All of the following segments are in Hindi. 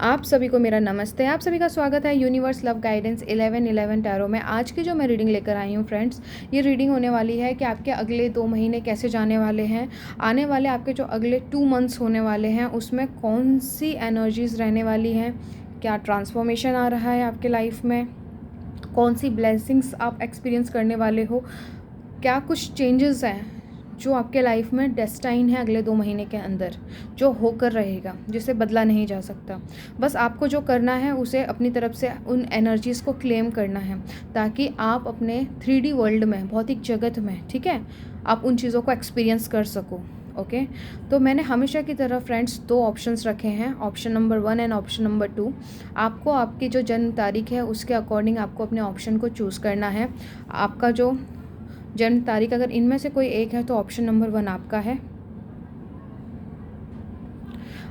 आप सभी को मेरा नमस्ते। आप सभी का स्वागत है यूनिवर्स लव गाइडेंस 1111 टैरो में। आज की जो मैं रीडिंग लेकर आई हूँ फ्रेंड्स, ये रीडिंग होने वाली है कि आपके अगले 2 महीने कैसे जाने वाले हैं। आने वाले आपके जो अगले 2 मंथ्स होने वाले हैं उसमें कौन सी एनर्जीज़ रहने वाली हैं, क्या ट्रांसफॉर्मेशन आ रहा है आपके लाइफ में, कौन सी ब्लेसिंग्स आप एक्सपीरियंस करने वाले हो, क्या कुछ चेंजेस हैं जो आपके लाइफ में डेस्टाइन है अगले 2 महीने के अंदर, जो होकर रहेगा, जिसे बदला नहीं जा सकता। बस आपको जो करना है उसे अपनी तरफ से उन एनर्जीज़ को क्लेम करना है ताकि आप अपने 3D वर्ल्ड में, भौतिक जगत में, ठीक है, आप उन चीज़ों को एक्सपीरियंस कर सको। ओके तो मैंने हमेशा की तरह फ्रेंड्स 2 ऑप्शंस रखे हैं, option number 1 and option number 2। आपको आपकी जो जन्म तारीख है उसके अकॉर्डिंग आपको अपने ऑप्शन को चूज़ करना है। आपका जो जन्म तारीख अगर इनमें से कोई एक है तो ऑप्शन नंबर 1 आपका है।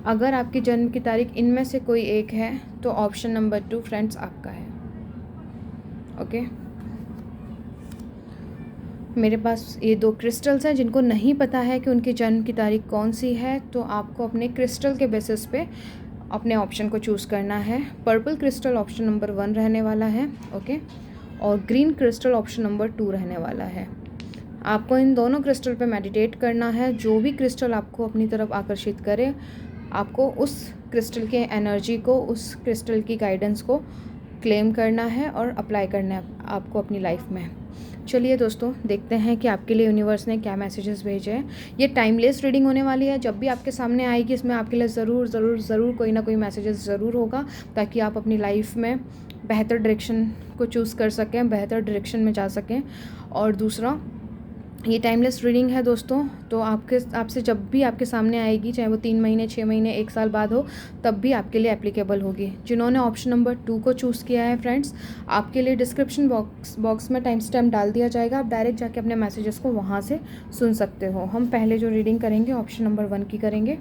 अगर आपकी जन्म की तारीख इनमें से कोई एक है तो ऑप्शन नंबर 2 फ्रेंड्स आपका है। ओके मेरे पास ये 2 क्रिस्टल्स हैं। जिनको नहीं पता है कि उनकी जन्म की तारीख कौन सी है तो आपको अपने क्रिस्टल के बेसिस पे अपने ऑप्शन को चूज़ करना है। पर्पल क्रिस्टल ऑप्शन नंबर 1 रहने वाला है, ओके, और ग्रीन क्रिस्टल ऑप्शन नंबर 2 रहने वाला है। आपको इन दोनों क्रिस्टल पे मेडिटेट करना है। जो भी क्रिस्टल आपको अपनी तरफ आकर्षित करे, आपको उस क्रिस्टल के एनर्जी को, उस क्रिस्टल की गाइडेंस को क्लेम करना है और अप्लाई करना है आपको अपनी लाइफ में। चलिए दोस्तों, देखते हैं कि आपके लिए यूनिवर्स ने क्या मैसेजेस भेजे हैं। ये टाइमलेस रीडिंग होने वाली है। जब भी आपके सामने आएगी इसमें आपके लिए ज़रूर कोई ना कोई मैसेजेस ज़रूर होगा ताकि आप अपनी लाइफ में बेहतर डायरेक्शन को चूज़ कर सकें, बेहतर डायरेक्शन में जा सकें। और दूसरा, ये टाइमलेस रीडिंग है दोस्तों, तो आपसे जब भी आपके सामने आएगी, चाहे वो 3 महीने, 6 महीने, 1 साल बाद हो, तब भी आपके लिए एप्लीकेबल होगी। जिन्होंने ऑप्शन नंबर 2 को चूज़ किया है फ्रेंड्स, आपके लिए डिस्क्रिप्शन बॉक्स में टाइम स्टैम्प डाल दिया जाएगा। आप डायरेक्ट जाके अपने मैसेजेस को वहाँ से सुन सकते हो। हम पहले जो रीडिंग करेंगे ऑप्शन नंबर 1 की करेंगे।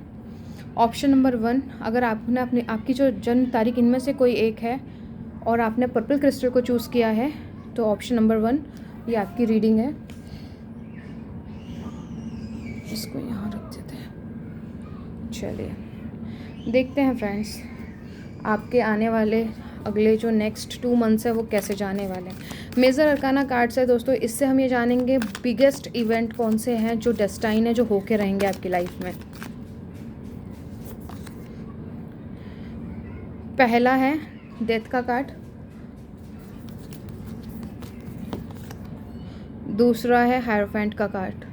ऑप्शन नंबर 1, अगर आपने आपकी जो जन्म तारीख इनमें से कोई एक है और आपने पर्पल क्रिस्टल को चूज़ किया है तो ऑप्शन नंबर 1 ये आपकी रीडिंग है। इसको यहाँ रख देते हैं। चलिए देखते हैं फ्रेंड्स, आपके आने वाले अगले जो नेक्स्ट 2 मंथ्स है वो कैसे जाने वाले हैं। मेजर अरकाना कार्ड्स है दोस्तों, इससे हम ये जानेंगे बिगेस्ट इवेंट कौन से हैं जो डेस्टाइन है, जो होके रहेंगे आपकी लाइफ में। पहला है डेथ का कार्ड, दूसरा है हायरोफेंट का कार्ड,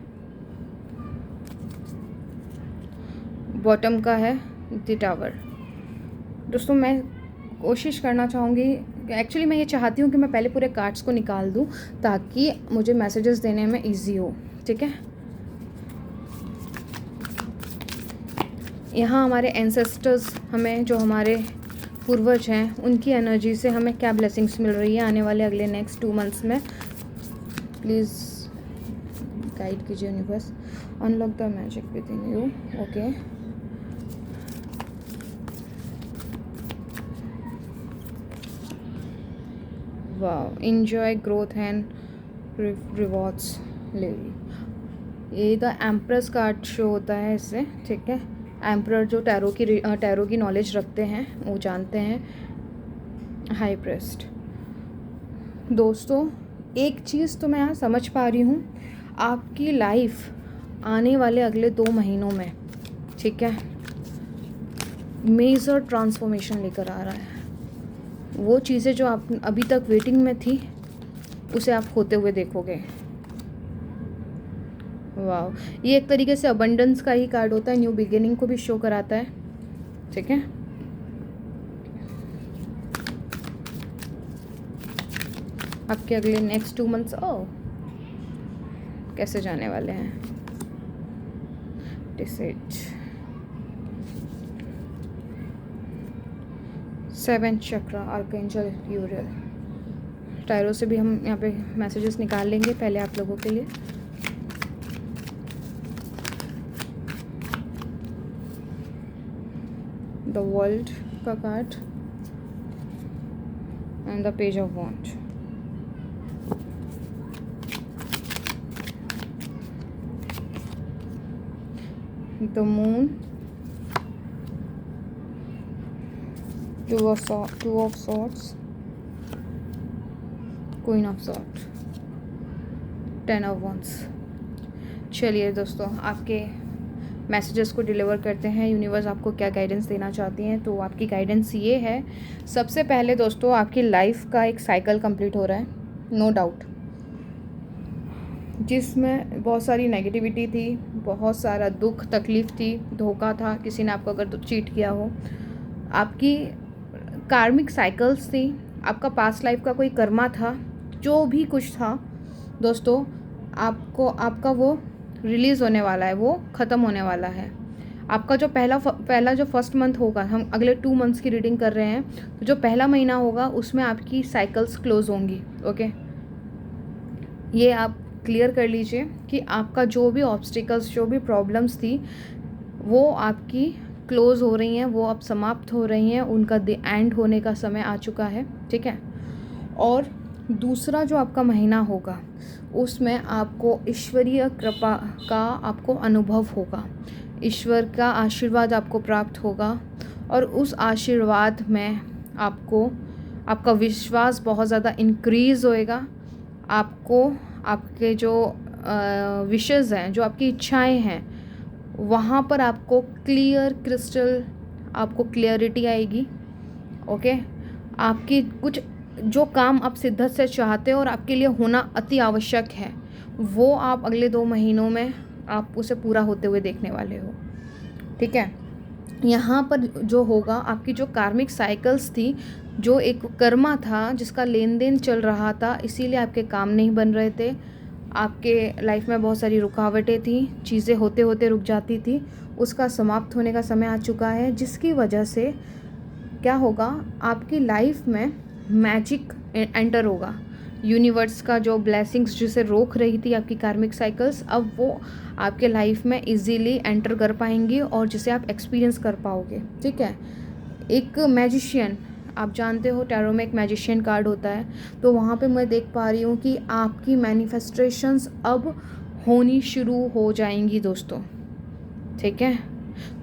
बॉटम का है द टावर। दोस्तों मैं कोशिश करना चाहूँगी, एक्चुअली मैं ये चाहती हूँ कि मैं पहले पूरे कार्ड्स को निकाल दूँ ताकि मुझे मैसेजेस देने में इजी हो, ठीक है। यहाँ हमारे एंसेस्टर्स, हमें जो हमारे पूर्वज हैं, उनकी एनर्जी से हमें क्या ब्लेसिंग्स मिल रही है आने वाले अगले नेक्स्ट 2 मंथ्स में। प्लीज़ गाइड कीजिए universe. Unlock the magic within you, okay. वाह, इंजॉय ग्रोथ एंड रिवॉर्ड्स लेवी। ये द एम्प्रेस कार्ड शो होता है इससे, ठीक है। एम्प्रर जो टैरो की नॉलेज रखते हैं वो जानते हैं। High priest. दोस्तों एक चीज़ तो मैं यहाँ समझ पा रही हूँ, आपकी लाइफ आने वाले अगले 2 महीनों में, ठीक है, मेजर ट्रांसफॉर्मेशन लेकर आ रहा है। वो चीज़ें जो आप अभी तक वेटिंग में थी उसे आप होते हुए देखोगे। वाह, ये एक तरीके से अबंडेंस का ही कार्ड होता है, न्यू बिगिनिंग को भी शो कराता है, ठीक है। आपके अगले नेक्स्ट 2 मंथ्स कैसे जाने वाले हैं। डिसाइड। 7th चक्र, आर्कएंजल यूरियल। टायरो से भी हम यहाँ पे मैसेजेस निकाल लेंगे पहले आप लोगों के लिए। द वर्ल्ड का card and the page of wand. The moon, two of swords, queen of swords, 10 of wands. चलिए दोस्तों, आपके मैसेजेस को डिलीवर करते हैं। यूनिवर्स आपको क्या गाइडेंस देना चाहती हैं। तो आपकी गाइडेंस ये है, सबसे पहले दोस्तों आपकी लाइफ का एक साइकिल कंप्लीट हो रहा है, नो डाउट, जिसमें बहुत सारी नेगेटिविटी थी, बहुत सारा दुख तकलीफ़ थी, धोखा था, किसी ने आपको अगर चीट किया हो, आपकी कार्मिक साइकिल्स थी, आपका पास्ट लाइफ का कोई कर्मा था, जो भी कुछ था दोस्तों, आपका वो रिलीज़ होने वाला है, वो ख़त्म होने वाला है। आपका जो पहला जो फर्स्ट मंथ होगा, हम अगले 2 मंथ्स की रीडिंग कर रहे हैं, तो जो पहला महीना होगा उसमें आपकी साइकिल्स क्लोज होंगी। ओके, ये आप क्लियर कर लीजिए कि आपका जो भी ऑब्स्टिकल्स, जो भी प्रॉब्लम्स थी, वो आपकी क्लोज़ हो रही हैं, वो अब समाप्त हो रही हैं, उनका द एंड होने का समय आ चुका है। ठीक है। और दूसरा जो आपका महीना होगा उसमें आपको ईश्वरीय कृपा का आपको अनुभव होगा, ईश्वर का आशीर्वाद आपको प्राप्त होगा, और उस आशीर्वाद में आपका विश्वास बहुत ज़्यादा इंक्रीज़ होएगा। आपको आपके जो विशेज़ हैं, जो आपकी इच्छाएं हैं, वहाँ पर आपको आपको क्लियरिटी आएगी। ओके, आपकी कुछ जो काम आप शिद्दत से चाहते हो और आपके लिए होना अति आवश्यक है, वो आप अगले 2 महीनों में आप उसे पूरा होते हुए देखने वाले हो। ठीक है। यहाँ पर जो होगा, आपकी जो कार्मिक साइकिल्स थी, जो एक कर्मा था जिसका लेन देन चल रहा था, इसीलिए आपके काम नहीं बन रहे थे, आपके लाइफ में बहुत सारी रुकावटें थी, चीज़ें होते होते रुक जाती थी, उसका समाप्त होने का समय आ चुका है, जिसकी वजह से क्या होगा, आपकी लाइफ में मैजिक एंटर होगा। यूनिवर्स का जो ब्लेसिंग्स जिसे रोक रही थी आपकी कार्मिक साइकिल्स, अब वो आपके लाइफ में इजीली एंटर कर पाएंगी और जिसे आप एक्सपीरियंस कर पाओगे। ठीक है। एक मैजिशियन, आप जानते हो टैरो में एक मैजिशियन कार्ड होता है, तो वहाँ पे मैं देख पा रही हूँ कि आपकी मैनिफेस्टेशंस अब होनी शुरू हो जाएंगी दोस्तों। ठीक है।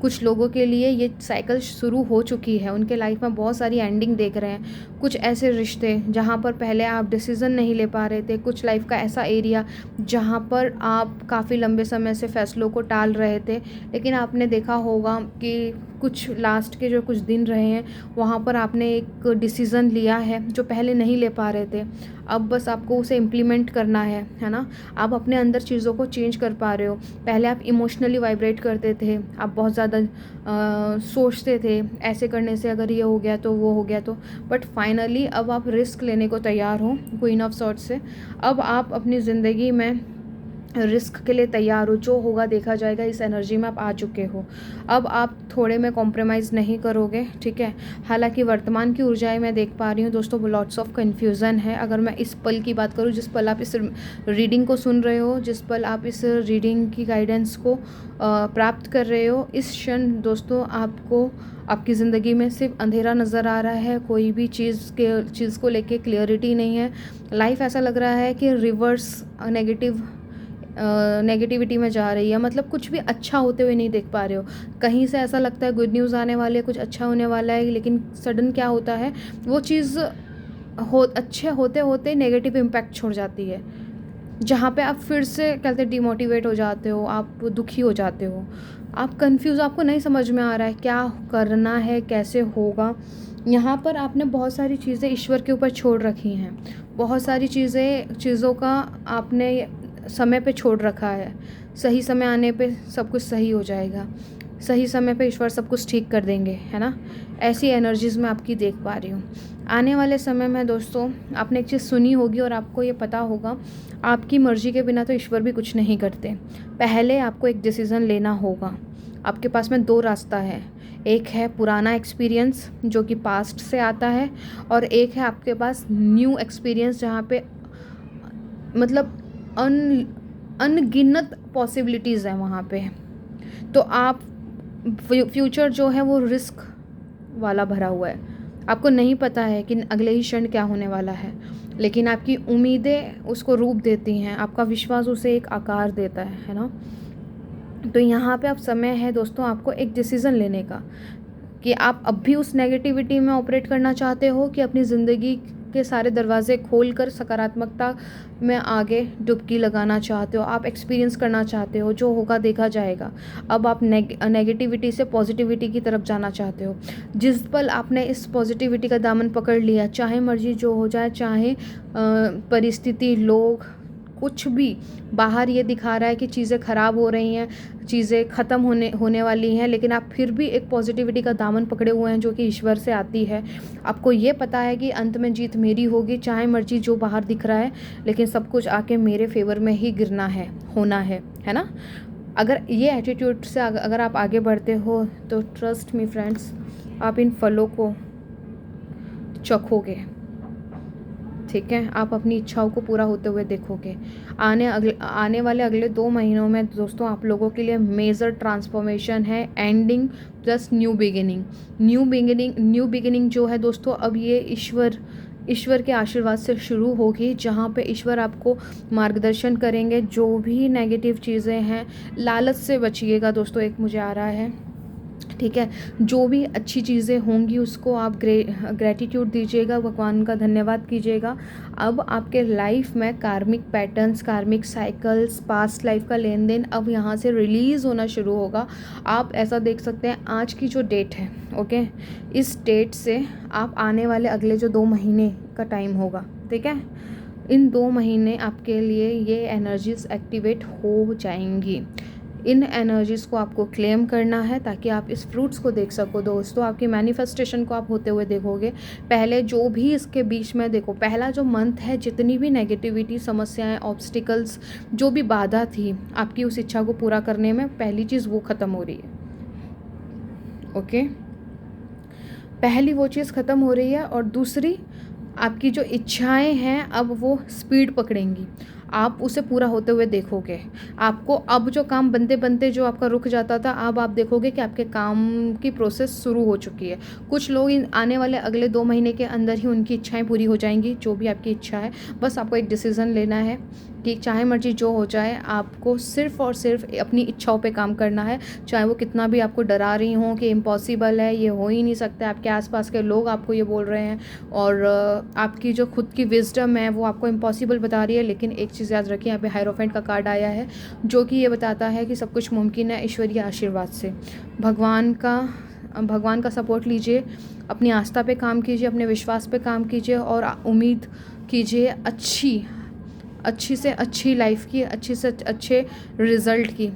कुछ लोगों के लिए ये साइकिल शुरू हो चुकी है, उनके लाइफ में बहुत सारी एंडिंग देख रहे हैं। कुछ ऐसे रिश्ते जहाँ पर पहले आप डिसीज़न नहीं ले पा रहे थे, कुछ लाइफ का ऐसा एरिया जहाँ पर आप काफ़ी लंबे समय से फैसलों को टाल रहे थे, लेकिन आपने देखा होगा कि कुछ लास्ट के जो कुछ दिन रहे हैं, वहाँ पर आपने एक डिसीज़न लिया है जो पहले नहीं ले पा रहे थे। अब बस आपको उसे इम्प्लीमेंट करना है ना। आप अपने अंदर चीज़ों को चेंज कर पा रहे हो। पहले आप इमोशनली वाइब्रेट करते थे, आप बहुत ज़्यादा सोचते थे ऐसे करने से अगर ये हो गया तो वो हो गया तो, बट फाइनली अब आप रिस्क लेने को तैयार हो क्वीन ऑफ सॉर्ड्स से। अब आप अपनी ज़िंदगी में रिस्क के लिए तैयार हो, जो होगा देखा जाएगा, इस एनर्जी में आप आ चुके हो। अब आप थोड़े में कॉम्प्रोमाइज़ नहीं करोगे। ठीक है। हालांकि वर्तमान की ऊर्जाएं मैं देख पा रही हूँ दोस्तों, लॉट्स ऑफ कन्फ्यूज़न है। अगर मैं इस पल की बात करूँ, जिस पल आप इस रीडिंग को सुन रहे हो, जिस पल आप इस रीडिंग की गाइडेंस को प्राप्त कर रहे हो, इस क्षण दोस्तों आपको आपकी ज़िंदगी में सिर्फ अंधेरा नज़र आ रहा है, कोई भी चीज़ को लेके क्लियरिटी नहीं है। लाइफ ऐसा लग रहा है कि रिवर्स नेगेटिविटी में जा रही है, मतलब कुछ भी अच्छा होते हुए नहीं देख पा रहे हो। कहीं से ऐसा लगता है गुड न्यूज़ आने वाली है, कुछ अच्छा होने वाला है, लेकिन सडन क्या होता है, वो चीज़ अच्छे होते होते नेगेटिव इम्पैक्ट छोड़ जाती है, जहाँ पे आप फिर से कहते डिमोटिवेट हो जाते हो, आप दुखी हो जाते हो, आप कंफ्यूज, आपको नहीं समझ में आ रहा है क्या करना है, कैसे होगा। यहाँ पर आपने बहुत सारी चीज़ें ईश्वर के ऊपर छोड़ रखी हैं, बहुत सारी चीज़ों का आपने समय पे छोड़ रखा है। सही समय आने पे सब कुछ सही हो जाएगा, सही समय पे ईश्वर सब कुछ ठीक कर देंगे, है ना। ऐसी एनर्जीज़ मैं आपकी देख पा रही हूँ। आने वाले समय में दोस्तों आपने एक चीज़ सुनी होगी और आपको ये पता होगा, आपकी मर्ज़ी के बिना तो ईश्वर भी कुछ नहीं करते। पहले आपको एक डिसीज़न लेना होगा। आपके पास में 2 रास्ता है, एक है पुराना एक्सपीरियंस जो कि पास्ट से आता है, और एक है आपके पास न्यू एक्सपीरियंस जहाँ पे मतलब अनगिनत पॉसिबिलिटीज़ हैं वहाँ पे। तो आप फ्यूचर जो है वो रिस्क वाला भरा हुआ है, आपको नहीं पता है कि अगले ही क्षण क्या होने वाला है, लेकिन आपकी उम्मीदें उसको रूप देती हैं, आपका विश्वास उसे एक आकार देता है ना। तो यहाँ पे अब समय है दोस्तों आपको एक डिसीज़न लेने का कि आप अब भी उस नेगेटिविटी में ऑपरेट करना चाहते हो कि अपनी ज़िंदगी के सारे दरवाजे खोलकर सकारात्मकता में आगे डुबकी लगाना चाहते हो, आप एक्सपीरियंस करना चाहते हो, जो होगा देखा जाएगा। अब आप नेगेटिविटी से पॉजिटिविटी की तरफ जाना चाहते हो। जिस पल आपने इस पॉजिटिविटी का दामन पकड़ लिया, चाहे मर्जी जो हो जाए, चाहे परिस्थिति, लोग, कुछ भी बाहर ये दिखा रहा है कि चीज़ें ख़राब हो रही हैं, चीज़ें ख़त्म होने वाली हैं, लेकिन आप फिर भी एक पॉजिटिविटी का दामन पकड़े हुए हैं जो कि ईश्वर से आती है। आपको ये पता है कि अंत में जीत मेरी होगी, चाहे मर्जी जो बाहर दिख रहा है, लेकिन सब कुछ आके मेरे फेवर में ही गिरना है, होना है ना। अगर ये एटीट्यूड से अगर आप आगे बढ़ते हो तो ट्रस्ट मी फ्रेंड्स, आप इन फलों को चखोगे, ठीक है। आप अपनी इच्छाओं को पूरा होते हुए देखोगे। आने वाले अगले 2 महीनों में दोस्तों आप लोगों के लिए मेजर ट्रांसफॉर्मेशन है, एंडिंग प्लस न्यू बिगिनिंग जो है दोस्तों, अब ये ईश्वर के आशीर्वाद से शुरू होगी, जहाँ पे ईश्वर आपको मार्गदर्शन करेंगे। जो भी नेगेटिव चीज़ें हैं, लालच से बचिएगा दोस्तों, एक मुझे आ रहा है, ठीक है। जो भी अच्छी चीज़ें होंगी उसको आप ग्रेटिट्यूड दीजिएगा, भगवान का धन्यवाद कीजिएगा। अब आपके लाइफ में कार्मिक पैटर्न्स, कार्मिक साइकिल्स, पास्ट लाइफ का लेन देन अब यहाँ से रिलीज़ होना शुरू होगा। आप ऐसा देख सकते हैं, आज की जो डेट है, ओके, इस डेट से आप आने वाले अगले जो 2 महीने का टाइम होगा, ठीक है, इन 2 महीने आपके लिए ये एनर्जीज एक्टिवेट हो जाएंगी। इन एनर्जीज़ को आपको क्लेम करना है ताकि आप इस फ्रूट्स को देख सको दोस्तों। आपकी मैनिफेस्टेशन को आप होते हुए देखोगे। पहले जो भी इसके बीच में देखो, पहला जो मंथ है, जितनी भी नेगेटिविटी, समस्याएं, ऑब्स्टिकल्स, जो भी बाधा थी आपकी उस इच्छा को पूरा करने में, पहली चीज़ वो ख़त्म हो रही है, ओके। पहली वो चीज़ ख़त्म हो रही है, और दूसरी आपकी जो इच्छाएं हैं अब वो स्पीड पकड़ेंगी। आप उसे पूरा होते हुए देखोगे। आपको अब जो काम बनते बनते जो आपका रुक जाता था, अब आप देखोगे कि आपके काम की प्रोसेस शुरू हो चुकी है। कुछ लोग इन आने वाले अगले 2 महीने के अंदर ही उनकी इच्छाएं पूरी हो जाएंगी, जो भी आपकी इच्छा है। बस आपको एक डिसीज़न लेना है कि चाहे मर्जी जो हो जाए, आपको सिर्फ़ और सिर्फ अपनी इच्छाओं पे काम करना है। चाहे वो कितना भी आपको डरा रही हों कि इम्पॉसिबल है, ये हो ही नहीं सकता, आपके आसपास के लोग आपको ये बोल रहे हैं, और आपकी जो खुद की विजडम है वो आपको इम्पॉसिबल बता रही है। लेकिन एक चीज़ याद रखिए, यहाँ पे हायरोफेंट का कार्ड आया है जो कि ये बताता है कि सब कुछ मुमकिन है ईश्वरीय आशीर्वाद से। भगवान का सपोर्ट लीजिए, अपनी आस्था पे काम कीजिए, अपने विश्वास पे काम कीजिए, और उम्मीद कीजिए अच्छी से अच्छी लाइफ की, अच्छे से अच्छे रिज़ल्ट की,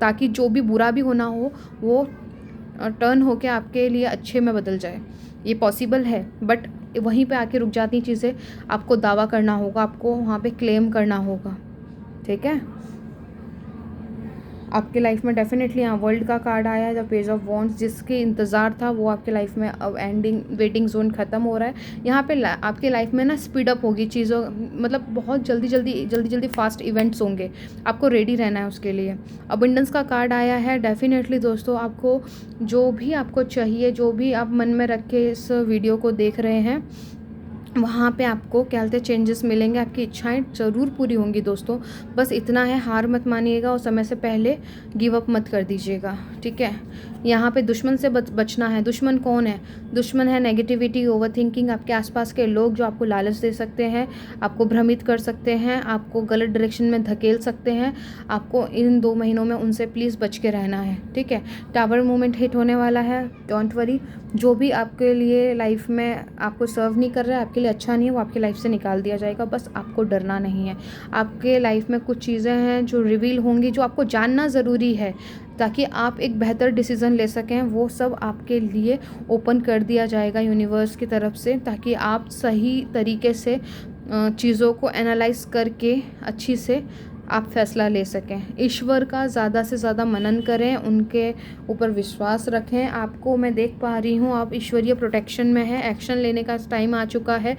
ताकि जो भी बुरा भी होना हो वो टर्न होके आपके लिए अच्छे में बदल जाए। ये पॉसिबल है, बट वहीं पे आके रुक जाती चीज़ें। आपको दावा करना होगा, आपको वहाँ पे क्लेम करना होगा, ठीक है। आपके लाइफ में डेफिनेटली यहाँ वर्ल्ड का कार्ड आया है, द पेज ऑफ वॉन्ड्स, जिसके इंतज़ार था वो आपके लाइफ में अब एंडिंग, वेटिंग जोन ख़त्म हो रहा है। यहाँ पे आपके लाइफ में ना स्पीड अप होगी चीज़ों, मतलब बहुत जल्दी फास्ट इवेंट्स होंगे। आपको रेडी रहना है उसके लिए। अबंडेंस का कार्ड आया है। डेफिनेटली दोस्तों, आपको जो भी आपको चाहिए, जो भी आप मन में रख के इस वीडियो को देख रहे हैं, वहाँ पे आपको क्या कहते हैं, चेंजेस मिलेंगे। आपकी इच्छाएं ज़रूर पूरी होंगी दोस्तों। बस इतना है, हार मत मानिएगा और समय से पहले गिव अप मत कर दीजिएगा, ठीक है। यहाँ पे दुश्मन से बचना है। दुश्मन कौन है? दुश्मन है नेगेटिविटी, ओवरथिंकिंग, आपके आसपास के लोग जो आपको लालच दे सकते हैं, आपको भ्रमित कर सकते हैं, आपको गलत डायरेक्शन में धकेल सकते हैं। आपको इन 2 महीनों में उनसे प्लीज़ बच के रहना है, ठीक है। टावर मूवमेंट हिट होने वाला है, डोंट वरी। जो भी आपके लिए लाइफ में आपको सर्व नहीं कर रहा है, आपके लिए अच्छा नहीं है, वो आपकी लाइफ से निकाल दिया जाएगा। बस आपको डरना नहीं है। आपके लाइफ में कुछ चीज़ें हैं जो रिवील होंगी, जो आपको जानना ज़रूरी है ताकि आप एक बेहतर डिसीज़न ले सकें। वो सब आपके लिए ओपन कर दिया जाएगा यूनिवर्स की तरफ से, ताकि आप सही तरीके से चीज़ों को एनालाइज करके अच्छी से आप फैसला ले सकें। ईश्वर का ज़्यादा से ज़्यादा मनन करें, उनके ऊपर विश्वास रखें। आपको मैं देख पा रही हूँ आप ईश्वरीय प्रोटेक्शन में है। एक्शन लेने का टाइम आ चुका है।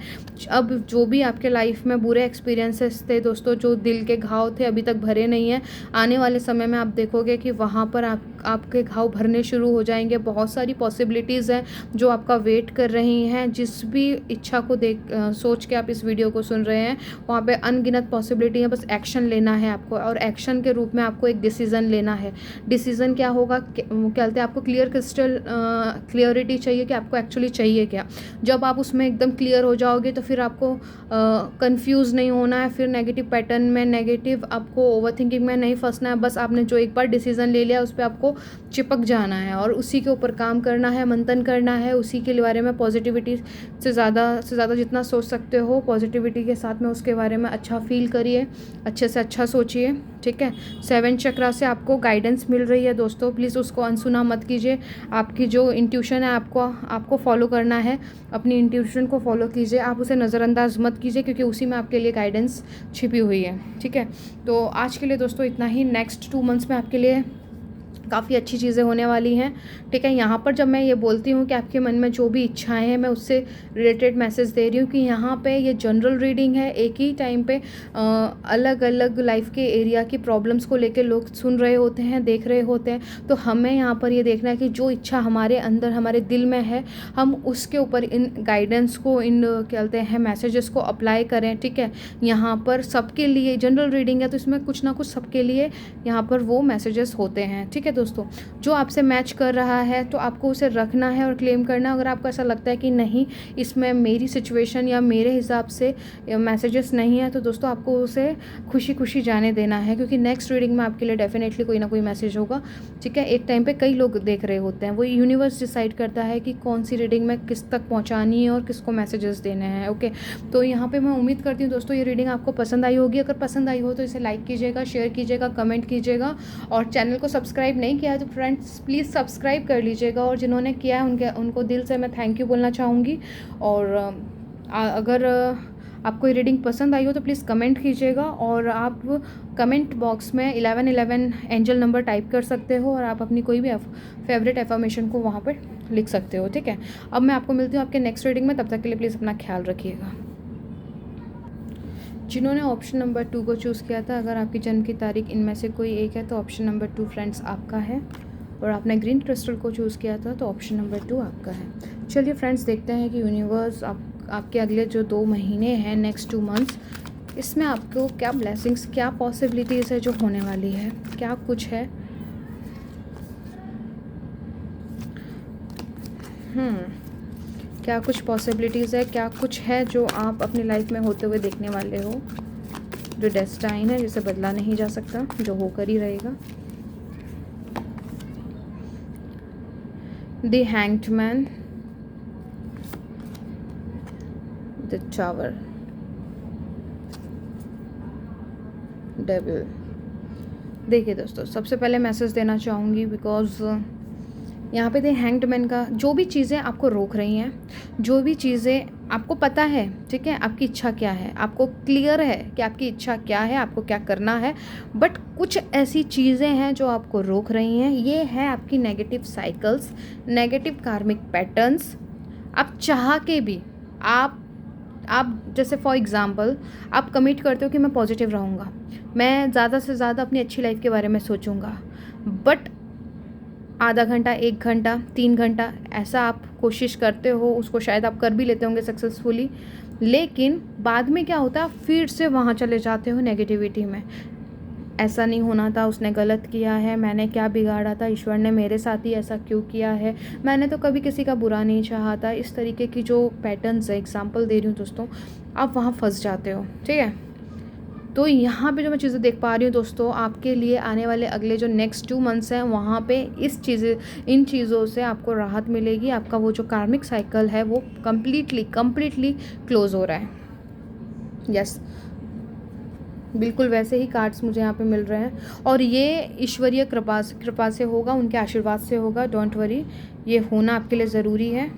अब जो भी आपके लाइफ में बुरे एक्सपीरियंसेस थे दोस्तों, जो दिल के घाव थे, अभी तक भरे नहीं हैं, आने वाले समय में आप देखोगे कि वहाँ पर आप आपके घाव भरने शुरू हो जाएंगे। बहुत सारी पॉसिबिलिटीज़ हैं जो आपका वेट कर रही हैं। जिस भी इच्छा को सोच के आप इस वीडियो को सुन रहे हैं, वहाँ पे अनगिनत पॉसिबिलिटी है। बस एक्शन लेना है आपको, और एक्शन के रूप में आपको एक डिसीज़न लेना है। डिसीज़न क्या होगा, क्या कहते हैं, आपको क्लियरिटी चाहिए कि आपको एक्चुअली चाहिए क्या। जब आप उसमें एकदम क्लियर हो जाओगे तो फिर आपको कंफ्यूज नहीं होना है, फिर नेगेटिव पैटर्न में, नेगेटिव आपको ओवरथिंकिंग में नहीं फंसना है। बस आपने जो एक बार डिसीज़न ले लिया उस पर आपको चिपक जाना है और उसी के ऊपर काम करना है, मंथन करना है, उसी के बारे में पॉजिटिविटी से ज़्यादा जितना सोच सकते हो पॉजिटिविटी के साथ में उसके बारे में अच्छा फील करिए, अच्छे से अच्छा सोचिए, ठीक है। 7 चक्रा से आपको गाइडेंस मिल रही है दोस्तों, प्लीज़ उसको अनसुना मत कीजिए। आपकी जो इंट्यूशन है आपको फॉलो करना है, अपनी इंट्यूशन को फॉलो कीजिए, आप उसे नज़रअंदाज मत कीजिए, क्योंकि उसी में आपके लिए गाइडेंस छिपी हुई है, ठीक है। तो आज के लिए दोस्तों इतना ही। नेक्स्ट 2 मंथ्स में आपके लिए काफ़ी अच्छी चीज़ें होने वाली हैं, ठीक है। यहाँ पर जब मैं ये बोलती हूँ कि आपके मन में जो भी इच्छाएं हैं, मैं उससे रिलेटेड मैसेज दे रही हूँ कि यहाँ पे ये जनरल रीडिंग है। एक ही टाइम पे अलग अलग लाइफ के एरिया की प्रॉब्लम्स को लेकर लोग सुन रहे होते हैं, देख रहे होते हैं। तो हमें यहाँ पर ये देखना है कि जो इच्छा हमारे अंदर, हमारे दिल में है, हम उसके ऊपर इन गाइडेंस को, इन क्या कहते हैं, मैसेजेस को अप्लाई करें, ठीक है। यहाँ पर सबके लिए जनरल रीडिंग है, तो इसमें कुछ ना कुछ सबके लिए यहाँ पर वो मैसेजेस होते हैं, ठीक है दोस्तों। जो आपसे मैच कर रहा है तो आपको उसे रखना है और क्लेम करना है। अगर आपको ऐसा लगता है कि नहीं, इसमें मेरी सिचुएशन या मेरे हिसाब से मैसेजेस नहीं है, तो दोस्तों आपको उसे खुशी खुशी जाने देना है, क्योंकि नेक्स्ट रीडिंग में आपके लिए डेफिनेटली कोई ना कोई मैसेज होगा, ठीक है। एक टाइम पे कई लोग देख रहे होते हैं, वो यूनिवर्स डिसाइड करता है कि कौन सी रीडिंग में किस तक पहुँचानी है और किसको मैसेजेस देने हैं, ओके। तो यहाँ पर मैं उम्मीद करती हूँ दोस्तों ये रीडिंग आपको पसंद आई होगी। अगर पसंद आई हो तो इसे लाइक कीजिएगा, शेयर कीजिएगा, कमेंट कीजिएगा, और चैनल को सब्सक्राइब नहीं किया है तो फ्रेंड्स प्लीज़ सब्सक्राइब कर लीजिएगा, और जिन्होंने किया है उनको दिल से मैं थैंक यू बोलना चाहूँगी। और अगर आपको ये रीडिंग पसंद आई हो तो प्लीज़ कमेंट कीजिएगा, और आप कमेंट बॉक्स में 1111 एंजल नंबर टाइप कर सकते हो, और आप अपनी कोई भी फेवरेट एफर्मेशन को वहाँ पर लिख सकते हो, ठीक है। अब मैं आपको मिलती हूँ आपके नेक्स्ट रीडिंग में, तब तक के लिए प्लीज़ अपना ख्याल रखिएगा। जिन्होंने ऑप्शन नंबर 2 को चूज़ किया था, अगर आपकी जन्म की तारीख इनमें से कोई एक है तो ऑप्शन नंबर 2 फ्रेंड्स आपका है, और आपने ग्रीन क्रिस्टल को चूज़ किया था तो ऑप्शन नंबर 2 आपका है। चलिए फ्रेंड्स, देखते हैं कि यूनिवर्स आपके अगले जो 2 महीने हैं, नेक्स्ट 2 मंथ्स, इसमें आपको क्या ब्लेसिंग्स, क्या पॉसिबिलिटीज़ है जो होने वाली है, क्या कुछ है। क्या कुछ पॉसिबिलिटीज़ है, क्या कुछ है जो आप अपनी लाइफ में होते हुए देखने वाले हो, जो डेस्टाइन है, जिसे बदला नहीं जा सकता, जो होकर ही रहेगा। The hanged man, the tower, devil. देखिए दोस्तों, सबसे पहले मैसेज देना चाहूँगी, बिकॉज यहाँ पे द हैंग्ड मैन का, जो भी चीज़ें आपको रोक रही हैं, जो भी चीज़ें आपको पता है, ठीक है, आपकी इच्छा क्या है, आपको क्लियर है कि आपकी इच्छा क्या है, आपको क्या करना है, बट कुछ ऐसी चीज़ें हैं जो आपको रोक रही हैं। ये है आपकी नेगेटिव साइकिल्स, नेगेटिव कार्मिक पैटर्न्स। आप चाह के भी, आप जैसे फॉर एग्ज़ाम्पल आप कमिट करते हो कि मैं पॉजिटिव रहूँगा, मैं ज़्यादा से ज़्यादा अपनी अच्छी लाइफ के बारे में सोचूंगा, बट आधा घंटा, 1 घंटा, 3 घंटा ऐसा आप कोशिश करते हो, उसको शायद आप कर भी लेते होंगे सक्सेसफुली, लेकिन बाद में क्या होता है, फिर से वहाँ चले जाते हो नेगेटिविटी में। ऐसा नहीं होना था, उसने गलत किया है, मैंने क्या बिगाड़ा था, ईश्वर ने मेरे साथ ही ऐसा क्यों किया है, मैंने तो कभी किसी का बुरा नहीं चाहा था। इस तरीके की जो पैटर्न्स है, एग्जांपल दे रही हूँ दोस्तों, आप वहाँ फंस जाते हो, ठीक है। तो यहाँ पे जो मैं चीज़ें देख पा रही हूँ दोस्तों, आपके लिए आने वाले अगले जो नेक्स्ट 2 मंथ्स हैं, वहाँ पे इन चीज़ों से आपको राहत मिलेगी। आपका वो जो कार्मिक साइकिल है वो कम्प्लीटली क्लोज हो रहा है। यस, बिल्कुल वैसे ही कार्ड्स मुझे यहाँ पे मिल रहे हैं, और ये ईश्वरीय कृपा से होगा, उनके आशीर्वाद से होगा। डोंट वरी, ये होना आपके लिए ज़रूरी है।